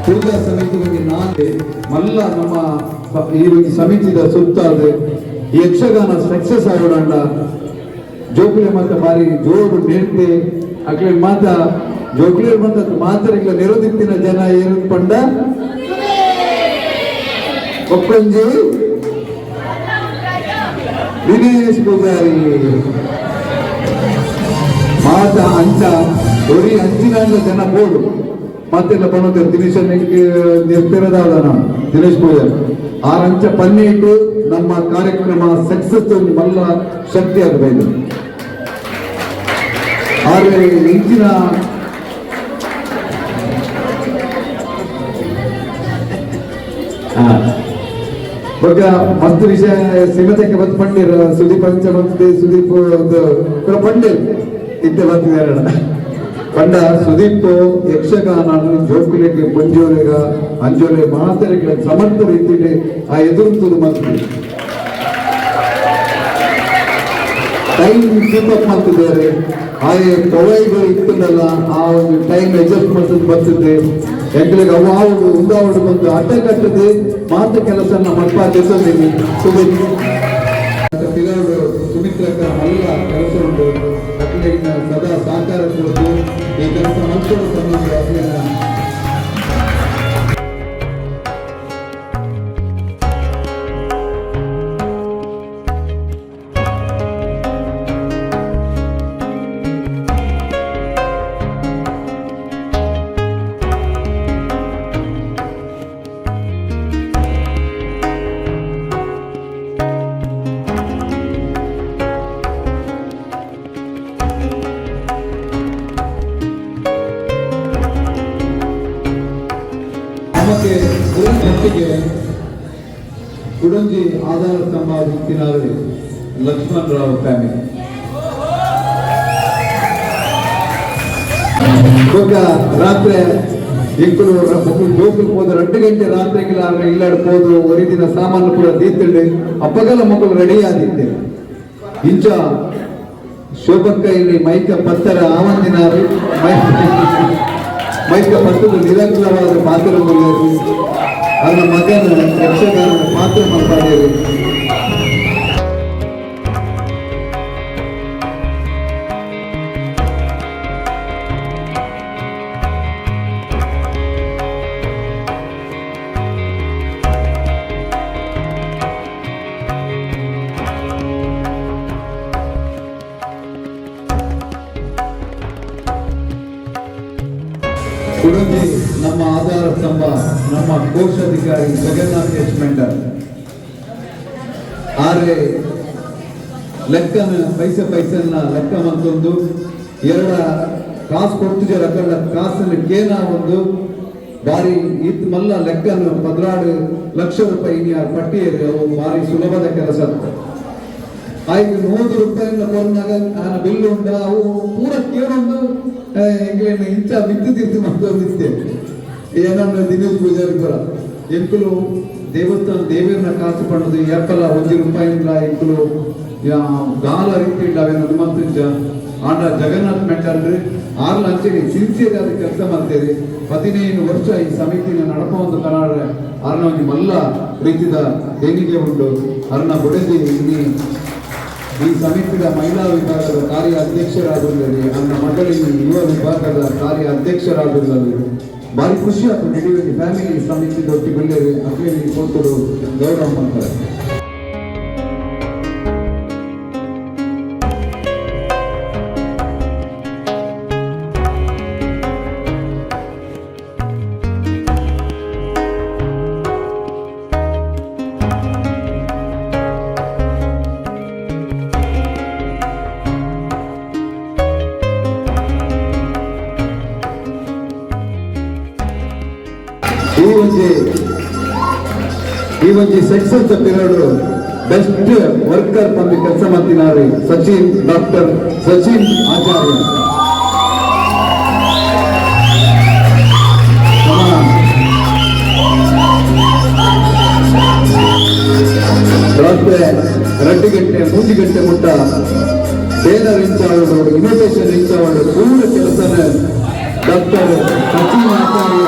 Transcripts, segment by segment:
ಪೂಜಾ ಸಮಿತಿ ಬಗ್ಗೆ ನಾನೇ ಮಲ್ಲ ನಮ್ಮ ಈ ಸಮಿತಿದ ಸುತ್ತಾದ ಯಕ್ಷಗಾನ ಸಕ್ಸಸ್ ಆಗೋಣ ಜೋಕುಲೆ ಮಾತ ಬಾರಿ ಜೋರು ನೆಂಟೆ ಅಕ್ಲೆ ಮಾತ ಜೋಕುಲೆ ಮಾತ ಮಾತರೆಗಳ ನಿರೋಧಿತ್ತಿನ ಜನ ಏನು ಪಂಡ ಒಪ್ಪಂಜಿ ದಿನೇಶ್ ಪೂಜಾರಿ ಮಾತ ಅಂಚ ಒರಿ ಅಂಚಿನ ಜನ ಬೋಡು ಮತ್ತೆಲ್ಲ ಬಂದ ದಿನೇಶ್ ನಿರ್ತಿರದಾದ ದಿನೇಶ್ ಪೂಜಾರಿ ಆರಂಚ ಪನ್ನೆಟ್ಟು ನಮ್ಮ ಕಾರ್ಯಕ್ರಮ ಸಕ್ಸಸ್ ಮಲ್ಲ ಶಕ್ತಿ ಆಗಬೇಕು. ಆದರೆ ಇಂಚಿನ ಬೊಕ್ಕ ಮಸ್ತ್ ವಿಷಯ ಸಿಗತಕ್ಕೆ ಬಂದು ಪಂಡಿರ್ ಸುದೀಪ್ ಅಂಚ ಬಂದಿದೆ ಸುದೀಪ್ ಒಂದು ಪಂಡಿರ್ ಇದ್ದೆ ಬಂದಿದ್ದಾರೆ ಪಂಡ ಸುದೀಪ್ ಯಕ್ಷಗಾನ ಜೋಕುಲೆಗೆ ಮುಂಜೋರೆಗ ಅಂಜೋಲೆ ಮಾತರೆಗಳ ಸಮರ್ಥ ರೀತಿಯಲ್ಲಿ ಆ ಎದುರು ಮತ್ತು ಟೈಮ್ ಕೀಪಪ್ ಮಾಡ್ತಿದ್ದಾರೆ. ಹಾಗೆ ಪೊವೈಗಳು ಇತ್ತಲ್ಲ ಆ ಒಂದು ಟೈಮ್ ಅಡ್ಜಸ್ಟ್ ಮಾಡ್ತದೆ ಬರ್ತದೆ ಎಂಗಳಿಗೆ ಅವಾವುದು ಉಂದಾವಡು ಬಂದು ಅಡ್ಡ ಕಟ್ಟದೆ ಮಾತು ಕೆಲಸ ಮಲ್ಪ ತೆಸೋದೀನಿ ಸುಮಿತ್ರಕ್ಕ ಎಲ್ಲ ಕೆಲಸ ಉಂಟು ಅಕ್ಲಿನ ಸದಾ ಸಹಕಾರ ಕೊಟ್ಟು ಈ ಕೆಲಸ ಮಲ್ಕೊಂಡು ತಂದು ಅಕ್ಲಿನ ಕುಡಂಜಿ ಆಧಾರ ಸ್ತಂಭ ಇತ್ತಿನಾರು ಲಕ್ಷ್ಮಣ್ ರಾವ್ ಫ್ಯಾಮಿಲಿ ರಾತ್ರಿ ಎಂಕುಲು ಜೋಕುಲು ಹೋದ 2 ಗಂಟೆ ರಾತ್ರಿಗೆ ಇಲ್ಲಾಡ್ಬೋದು ಒರಿದಿನ ಸಾಮಾನು ಕೂಡ ದೀತಿಂಡು ಅಪ್ಪಗಲ ಮಕ್ಕಳು ರೆಡಿ ಆದಿದ್ದೆ ಇಂಚ ಶೋಭಕ್ಕ ಇಲ್ಲಿ ಮೈಕ ಪತ್ತರ ಆವಂದಿನಾರು ಮೈಕ ಪತ್ತದ ನಿರಂತರವಾದ ಪಾತ್ರ ಅವರ ಮಗನ ಯಕ್ಷಗಾನ ಪಾತ್ರ ಮಾತಾಡಿದರು. ಕುಡಂಜಿ ನಮ್ಮ ಆಧಾರ ಸ್ತಂಭ ನಮ್ಮ ಕೋಶಾಧಿಕಾರಿ ಜಗನ್ನಾಥ್ ಎಚ್ ಮೆಂಡರ್ ಆದ್ರೆ ಲೆಕ್ಕನ ಪೈಸೆನ ಲೆಕ್ಕ ಮಂತೊಂದು ಎರಡ ಕಾಸು ಕೊಡ್ತಿದ್ದ ರಕಂಡ ಕಾಸಲ್ಲಿ ಕೇನ ಒಂದು ಬಾರಿ ಇತ್ ಮಲ್ಲ ಲೆಕ್ಕನ 16 ಲಕ್ಷ ರೂಪಾಯಿ ಪಟ್ಟಿಯಲ್ಲಿ ಅವು ಬಾರಿ ಸುಲಭದ ಕೆಲಸ ಆಯ್ತು 100 ರೂಪಾಯಿನ ಕೊರನಾಗ ಬಿಲ್ ಉಂಟ ಅವು ಪೂರ ಕೇಳೊಂದು ಇಂಚ ಬಿತ್ತು ಮತ್ತೊಂದಿತ್ತೆ ಏನನ್ನ ದಿನೇಶ್ ಪೂಜಾರಿ ಪುರ ಎಂಕುಲು ದೇವಸ್ಥಾನ ದೇವರನ್ನ ಕಾಸು ಪಡೆದು ಎಪ್ಪಲ 1 ರೂಪಾಯಿಂದ ಎಂಕುಲು ಗಾಲ ರೀತಿ ಅವೇನು ಹನುಮಂತ ಆಂಡ ಜಗನ್ನಾಥ್ ಮೆಂಟಲ್ರಿ 6 ಲಂಚಗೆ ಸಿನ್ಸಿಯರ್ ಆದ ಕೆಲಸ ಮಾಡ್ತೇವೆ 15 ವರ್ಷ ಈ ಸಮಿತಿನ ನಡಪ ಒಂದು ಕನ್ನಡ ಅರ್ಣ ಒಂದು ಮಲ್ಲ ರೀತಿಯ ದೇಣಿಗೆ ಉಂಟು ಅರ್ಣ ಬುಡದಿ ಇಲ್ಲಿ ಈ ಸಮಿತಿಯ ಮಹಿಳಾ ವಿಭಾಗದ ಕಾರ್ಯ ಅಧ್ಯಕ್ಷರಾಗುವುದರಲ್ಲಿ ನನ್ನ ಮಕ್ಕಳಿಗೆ ಯುವ ವಿಭಾಗದ ಕಾರ್ಯ ಅಧ್ಯಕ್ಷರಾಗುವುದರಲ್ಲಿ ಭಾರಿ ಖುಷಿ ಆಯ್ತು. ನಡುವೆ ಫ್ಯಾಮಿಲಿ ಸಮಿತಿ ಒಟ್ಟಿ ಬೆಳ್ಳೇರಿ ಅಕ್ಲೇರಿ ಕೊಟ್ಟರು ಗೌರವ ಮಾಡ್ತಾರೆ. ಈ ಒಂದು ಸಕ್ಸಸ್ ಪೀರಿಯಡ್ ಬೆಸ್ಟ್ ವರ್ಕರ್ ತಮ್ಮ ಕೆಲಸ ಮಾಡ್ತಿದ್ದಾರೆ ಸಚಿನ್ ಡಾಕ್ಟರ್ ಸಚಿನ್ ಆಚಾರ್ಯ ರಾತ್ರಿ 2 ಗಂಟೆ 3 ಗಂಟೆ ಮುಟ್ಟ ಬೇನರ್ ಇಂಚಾವಳು ಇನ್ವಿಟೇಷನ್ ಇಂಚಾವಳು ಪೂರ್ಣ ಕೆಲಸನ ಡಾಕ್ಟರ್ ಸಚಿನ್ ಆಚಾರ್ಯ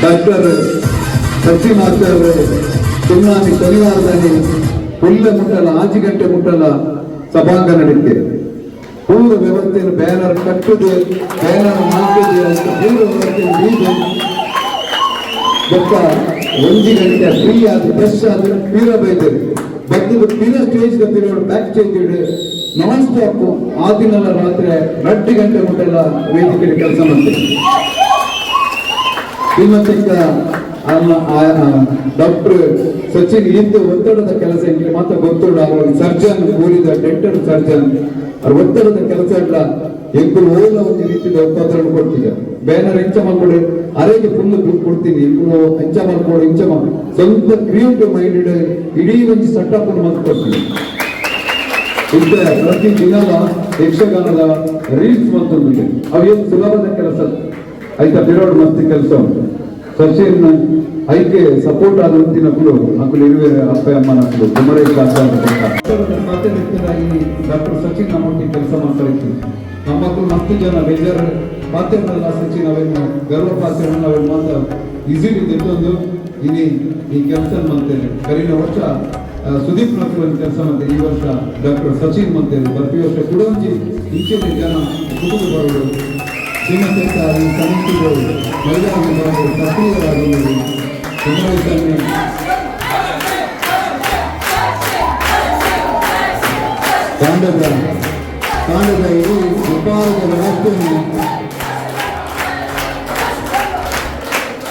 ಡಾಕ್ಟರ್ ಸಚಿನ್ ಆಚಾರ್ಯ ಸುಮ್ನಾನಿ ಶನಿವಾರದಲ್ಲಿ ಹುಲ್ಲ ಮುಟ್ಟಲ ಆಚೆ ಗಂಟೆ ಮುಟ್ಟಲ ಸಭಾಂಗಣಕ್ಕೆ ಪೂರ್ವ ವ್ಯವಸ್ಥೆಯನ್ನು ಬ್ಯಾನರ್ ಕಟ್ಟುದು ಬ್ಯಾನರ್ ಹಾಕುದು ಅಂತ ಪೂರ್ವ ವ್ಯವಸ್ಥೆಯನ್ನು ಬೀದು ಗೊತ್ತ 1 ಗಂಟೆ ಫ್ರೀ ಆದ ಫ್ರೆಶ್ ಆದ ಪೀರ ಬೈದರು ಬದ್ದು ಪೀರ stage period back stage non stop ಆ ದಿನಲ್ಲ ರಾತ್ರಿ 2 ಗಂಟೆ ಮುಟ್ಟೆಲ್ಲ ವೇದಿಕೆಯಲ್ಲಿ ಕೆಲಸ ಮಾಡ್ತೀವಿ ಶ್ರೀಮಂತಿಕ ಡಾಕ್ಟರ್ ಸಚಿನ್ ಇದ್ದು ಒತ್ತಡದ ಕೆಲಸ ಇಲ್ಲಿ ಮಾತ್ರ ಗೊತ್ತುಂಡು ಅವರು ಸರ್ಜನ್ ಕೂಡಿದ ಡೆಂಟಲ್ ಸರ್ಜನ್ ಅವ್ರ ಒತ್ತಡದ ಕೆಲಸ ಇಲ್ಲ ಎಂಕುಲು ಓಲ ಒಂದು ರೀತಿಯ ಒಪ್ಪಂದ ಕೊಡ್ತಿದ್ದಾರೆ ಬ್ಯಾನರ್ ಇಂಚ ಮಾಡ್ಕೊಡಿ ಅರೆಗೆ ಫುಲ್ ದುಡ್ಡು ಕೊಡ್ತೀನಿ ಎಂಕುಲು ಇಂಚ ಮಾಡ್ಕೊಡು ಇಂಚ ಮಾಡಿ ಸ್ವಂತ ಕ್ರಿಯೇಟಿವ್ ಮೈಂಡೆಡ್ ಇಡೀ ಒಂದು ಸೆಟಪ್ ಮಾಡ್ಕೊಡ್ತೀನಿ ಇದ್ದ ಪ್ರತಿ ದಿನದ ಯಕ್ಷಗಾನದ ರೀಲ್ಸ್ ಮತ್ತೊಂದಿದೆ ಅವು ಏನು ಸುಲಭದ ಕೆಲಸ ಆಯ್ತಾ ಬಿರೋಡ್ ಮಸ್ತಿ ಕೆಲಸ ಸಚಿನ್ ಐಕೆ ಸಪೋರ್ಟ್ ಆದಂತಿನಕ್ಕೂ ಅಕ್ಕಳು ಇರುವೆ ಅಪ್ಪ ಅಮ್ಮನಕ್ಕಳು ಕುಮರೇಶ್ ಡಾಕ್ಟರ್ ಸಚಿನ್ ನಮ್ಮೊಟ್ಟಿಗೆ ಕೆಲಸ ಮಾಡ್ತಾ ಇರ್ತೀವಿ ನಮ್ಮ ಮಕ್ಕಳು 10 ಜನ ಬೇಜಾರು ಪಾತ್ರೆಗಳೆಲ್ಲ ಸಚಿನ್ ಅವೇನು ಗರ್ವ ಪಾತ್ರೆಗಳನ್ನ ಅವೇನು ಮಾತ್ರ ಈಸಿಲಿ ತೆಗೆದೊಂದು ಇನಿ ಈ ಕೆಲಸ ಮಾಡ್ತೇನೆ ಕರಿನ ವರ್ಷ ಸುದೀಪ್ ನಕ್ಕಳು ಕೆಲಸ ಮಾಡ್ತೇನೆ ಈ ವರ್ಷ ಡಾಕ್ಟರ್ ಸಚಿನ್ ಮಾಡ್ತೇನೆ ಪ್ರತಿ ವರ್ಷ ಕುಡಂಜಿ ಇಂಚಿನ ಜನ ಕುಟುಂಬ ಬರೋದು ಶ್ರೀಮಂತ ಈ ಸಮಿತಿಗಳು ಮಹಿಳಾ ವಿಭಾಗ ಸಕ್ರಿಯರಾಗುವುದು ಕುಮಾರಸ್ವಾಮಿ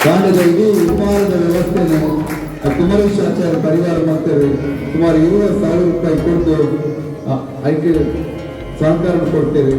ಕಾಂಡದ ಇಡೀ ವಿಭಾಗದ ವ್ಯವಸ್ಥೆಯನ್ನು ಕುಮಾರೇಶ್ ಆಚಾರ್ಯ ಪರಿವಾರ ಮಾಡ್ತೇವೆ ಸುಮಾರು 20,000 ರೂಪಾಯಿ ಕೊಟ್ಟು ಐಕೆ ಸಹಕಾರ ಕೊಡ್ತೇವೆ.